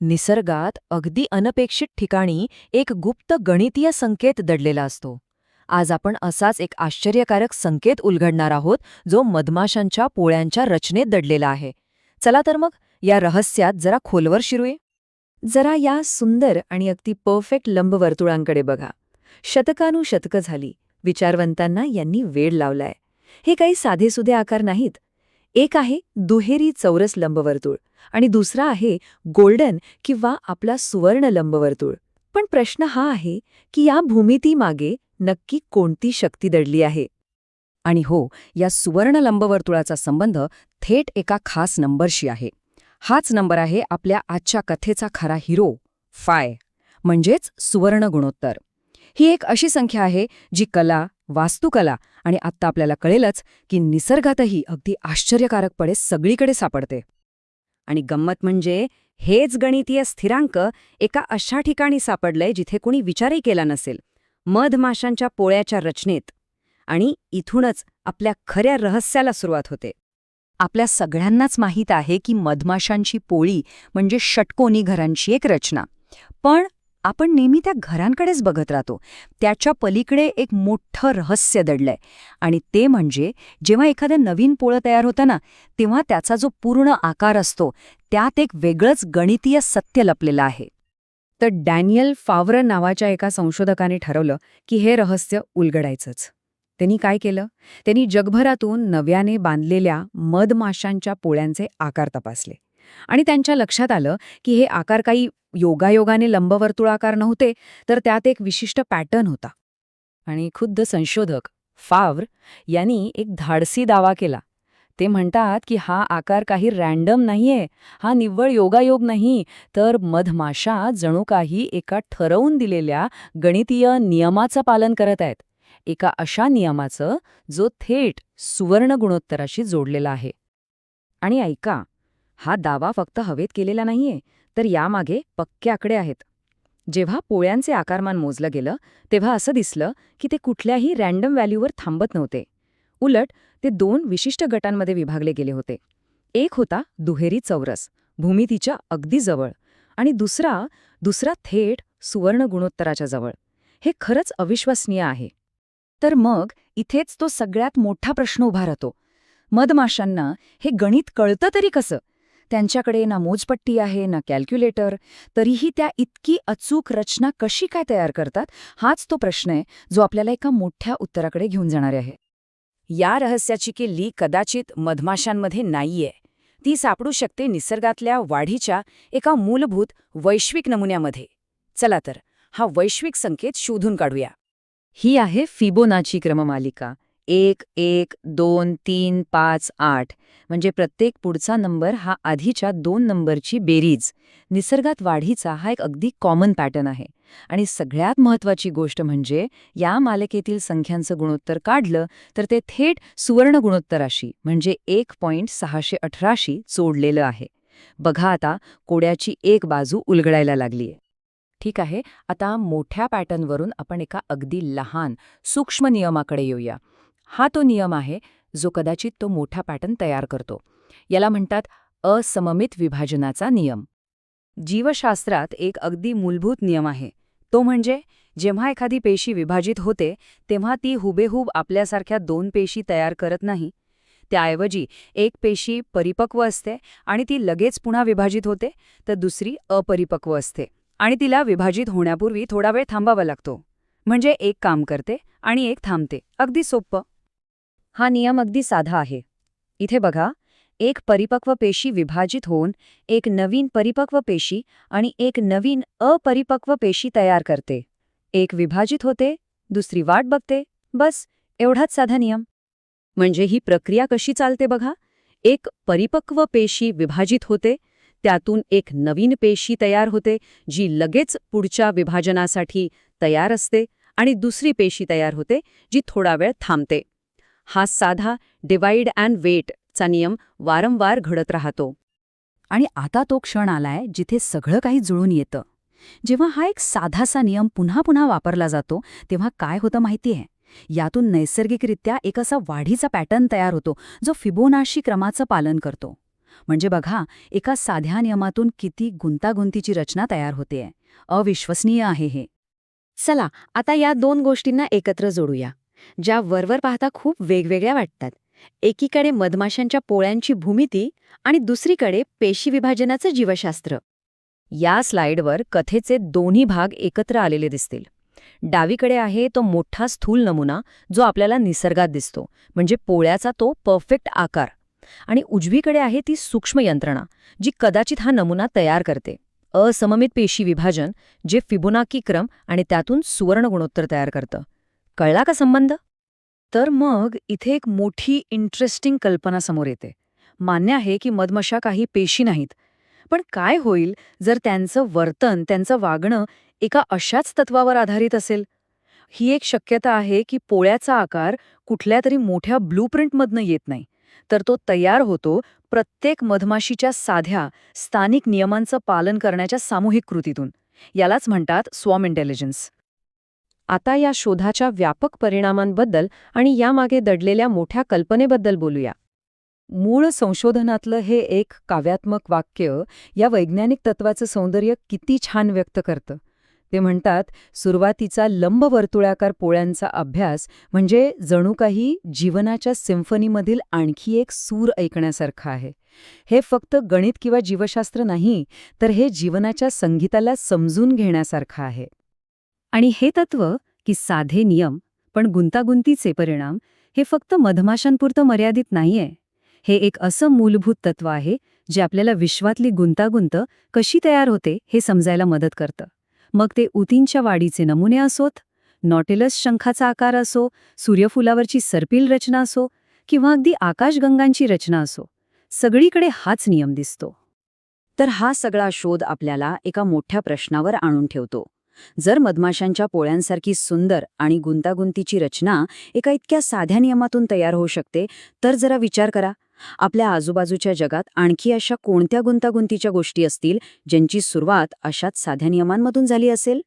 निसर्गात अगदी अनपेक्षित ठिकाणी एक गुप्त गणितीय संकेत दडलेला असतो. आज आपण असाच एक आश्चर्यकारक संकेत उलगडणार आहोत, जो मधमाशांच्या पोळ्यांच्या रचनेत दडलेला आहे. चला तर मग या रहस्यात जरा खोलवर शिरूये. जरा या सुंदर आणि अगदी परफेक्ट लंबवर्तुळांकडे बघा. शतकानुशतकं झाली विचारवंतांना यांनी वेळ लावलाय. हे काही साधेसुधे आकार नाहीत. एक आहे दुहेरी चौरस लंबवर्तुळ आणि दुसरा आहे गोल्डन किंवा आपला सुवर्ण लंबवर्तुळ. पण प्रश्न हा आहे की या भूमितीमागे नक्की कोणती शक्ती दडली आहे. आणि हो, या सुवर्ण लंबवर्तुळाचा संबंध थेट एका खास नंबरशी आहे. हाच नंबर आहे आपल्या आजच्या कथेचा खरा हिरो, फाय, म्हणजेच सुवर्ण गुणोत्तर. ही एक अशी संख्या आहे जी कला, वास्तुकला आणि आत्ता आपल्याला कळेलच की निसर्गातही अगदी आश्चर्यकारकपणे सगळीकडे सापडते. आणि गंमत म्हणजे हेच गणितीय स्थिरांक एका अशा ठिकाणी सापडलंय जिथे कोणी विचारही केला नसेल, मधमाशांच्या पोळ्याच्या रचनेत. आणि इथूनच आपल्या खऱ्या रहस्याला सुरुवात होते. आपल्या सगळ्यांनाच माहीत आहे की मधमाशांची पोळी म्हणजे षटकोनी घरांची एक रचना. पण आपण नेहमी त्या घरांकडेच बघत राहतो. त्याच्या पलीकडे एक मोठं रहस्य दडलंय. आणि ते म्हणजे जेव्हा एखादं नवीन पोळं तयार होतं ना, तेव्हा त्याचा जो पूर्ण आकार असतो त्यात एक वेगळंच गणितीय सत्य लपलेलं आहे. तर डॅनियल फाव्र नावाच्या एका संशोधकाने ठरवलं की हे रहस्य उलगडायचंच. त्यांनी काय केलं? त्यांनी जगभरातून नव्याने बांधलेल्या मधमाशांच्या पोळ्यांचे आकार तपासले. आणि त्यांच्या लक्षात आलं की हे आकार काही योगायोगाने लंबवर्तुळाकार नव्हते, तर त्यात एक विशिष्ट पॅटर्न होता. आणि खुद्द संशोधक फाव्र यांनी एक धाडसी दावा केला. ते म्हणतात की हा आकार काही रॅन्डम नाहीये, हा निव्वळ योगायोग नाही, तर मधमाशा जणू काही एका ठरवून दिलेल्या गणितीय नियमाचं पालन करत आहेत. एका अशा नियमाचं जो थेट सुवर्ण गुणोत्तराशी जोडलेला आहे. आणि ऐका, हा दावा फक्त हवेत केलेला नाहीये, तर यामागे पक्के आकडे आहेत. जेव्हा पोळ्यांचे आकारमान मोजलं गेलं तेव्हा असं दिसलं की ते कुठल्याही रॅन्डम व्हॅल्यूवर थांबत नव्हते. उलट ते 2 विशिष्ट गटांमध्ये विभागले गेले होते. एक होता दुहेरी चौरस, भूमितीच्या अगदी जवळ, आणि दुसरा थेट सुवर्ण गुणोत्तराच्या जवळ. हे खरंच अविश्वसनीय आहे. तर मग इथेच तो सगळ्यात मोठा प्रश्न उभा राहतो. मधमाशांना हे गणित कळतं तरी कसं? त्यांच्याकडे ना मोजपट्टी आहे ना कॅल्क्युलेटर, तरीही त्या इतकी अचूक रचना कशी काय तयार करतात? हाच तो प्रश्न आहे जो आपल्याला एका मोठ्या उत्तराकडे घेऊन जाणार आहे. या रहस्याची किल्ली कदाचित मधमाशांमध्ये नाहीये. ती सापडू शकते निसर्गातल्या वाढीच्या एका मूलभूत वैश्विक नमुन्यामध्ये. चला तर हा वैश्विक संकेत शोधून काढूया. ही आहे फिबोनाची क्रममालिका. 1, 1, 2, 3, 5, 8. म्हणजे प्रत्येक पुढचा नंबर हा आधीच्या 2 नंबरची बेरीज. निसर्गात वाढीचा हा एक अगदी कॉमन पॅटर्न आहे. आणि सगळ्यात महत्त्वाची गोष्ट म्हणजे या मालिकेतील संख्यांचं गुणोत्तर काढलं तर ते थेट सुवर्ण गुणोत्तराशी म्हणजे 1.618शी जोडलेलं आहे. बघा, आता कोड्याची एक बाजू उलगडायला लागलीय. ठीक आहे, आता मोठ्या पॅटर्नवरून आपण एका अगदी लहान, सूक्ष्म नियमाकडे येऊया. हा तो नियम आहे जो कदाचित तो मोठा पॅटर्न तयार करतो. याला म्हणतात असममित विभाजनाचा नियम. जीवशास्त्रात एक अगदी मूलभूत नियम आहे. तो म्हणजे जेव्हा एखादी पेशी विभाजित होते तेव्हा ती हुबेहूब आपल्यासारख्या 2 पेशी तयार करत नाही. त्याऐवजी एक पेशी परिपक्व असते आणि ती लगेच पुन्हा विभाजित होते, तर दुसरी अपरिपक्व असते आणि तिला विभाजित होण्यापूर्वी थोडा वेळ थांबावा लागतो. म्हणजे एक काम करते आणि एक थांबते. अगदी सोपं. हा नियम अगदी साधा आहे. इथे बघा, एक परिपक्व पेशी विभाजित होऊन एक नवीन परिपक्व पेशी आणि एक नवीन अपरिपक्व पेशी तयार करते. एक विभाजित होते, दुसरी वाट बघते. बस एवढाच साधा नियम. म्हणजे ही प्रक्रिया कशी चालते बघा. एक परिपक्व पेशी विभाजित होते, त्यातून एक नवीन पेशी तयार होते जी लगेच पुढच्या विभाजनासाठी तयार असते, आणि दुसरी पेशी तयार होते जी थोडा वेळ थांबते. हा साधा डिवाइड अँड वेट चा नियम वारंवार घडत राहतो. आणि आता तो क्षण आलाय जिथे सगळं काही जुळून येतं. जेव्हा हा एक साधासा नियम पुन्हा पुन्हा वापरला जातो तेव्हा काय होतं माहितीये? यातून नैसर्गिकरित्या एक असा वाढीचा पॅटर्न तयार होतो जो फिबोनाची क्रमाचं पालन करतो. म्हणजे बघा, एका साध्या नियमातून किती गुंतागुंतीची रचना तयार होतेय. अविश्वसनीय आहे हे. चला आता या दोन गोष्टींना एकत्र जोडूया, ज्या वरवर पाहता खूप वेगवेगळ्या वाटतात. एकीकडे मधमाशांच्या पोळ्यांची भूमिती आणि दुसरीकडे पेशी विभाजनाचं जीवशास्त्र. या स्लाइडवर कथेचे दोन्ही भाग एकत्र आलेले दिसतील. डावीकडे आहे तो मोठा स्थूल नमुना जो आपल्याला निसर्गात दिसतो, म्हणजे पोळ्याचा तो परफेक्ट आकार. आणि उजवीकडे आहे ती सूक्ष्म यंत्रणा जी कदाचित हा नमुना तयार करते. असममित पेशी विभाजन, जे फिबोनाकी क्रम आणि त्यातून सुवर्ण गुणोत्तर तयार करतं. कळला का संबंध? तर मग इथे एक मोठी इंटरेस्टिंग कल्पना समोर येते. मान्य आहे की मधमाशा काही पेशी नाहीत, पण काय होईल जर त्यांचं वर्तन, त्यांचं वागणं एका अशाच तत्वावर आधारित असेल? ही एक शक्यता आहे की पोळ्याचा आकार कुठल्या तरी मोठ्या ब्लूप्रिंटमधनं येत नाही, तर तो तयार होतो प्रत्येक मधमाशीच्या साध्या, स्थानिक नियमांचं पालन करण्याच्या सामूहिक कृतीतून. यालाच म्हणतात स्वॉर्म इंटेलिजन्स. आता या शोधाच्या व्यापक परिणामांबद्दल आणि यामागे दडलेल्या मोठ्या कल्पनेबद्दल बोलूया. मूळ संशोधनातलं हे एक काव्यात्मक वाक्य या वैज्ञानिक तत्वाचं सौंदर्य किती छान व्यक्त करतं. ते म्हणतात, सुरुवातीचा लंबवर्तुळाकार पोळ्यांचा अभ्यास म्हणजे जणू काही जीवनाच्या सिम्फनीमधील आणखी एक सूर ऐकण्यासारखं आहे. हे फक्त गणित किंवा जीवशास्त्र नाही, तर हे जीवनाच्या संगीताला समजून घेण्यासारखं आहे. आणि हे तत्व की साधे नियम पण गुंतागुंतीचे परिणाम हे फक्त मधमाशांपुरतं मर्यादित नाहीये. हे एक असं मूलभूत तत्व आहे जे आपल्याला विश्वातली गुंतागुंत कशी तयार होते हे समजायला मदत करतं. मग ते ऊतींच्या वाढीचे नमुने असोत, नॉटिलस शंखाचा आकार असो, सूर्यफुलावरची सर्पिल रचना असो किंवा अगदी आकाशगंगांची रचना असो, सगळीकडे हाच नियम दिसतो. तर हा सगळा शोध आपल्याला एका मोठ्या प्रश्नावर आणून ठेवतो. जर मधमाशांच्या पोळ्यांसारखी सुंदर आणि गुंतागुंतीची रचना एका इतक्या साध्या नियमातून तयार होऊ शकते, तर जरा विचार करा, आपल्या आजूबाजूच्या जगात आणखी अशा कोणत्या गुंतागुंतीच्या गोष्टी असतील ज्यांची सुरुवात अशाच साध्या नियमांमधून झाली असेल?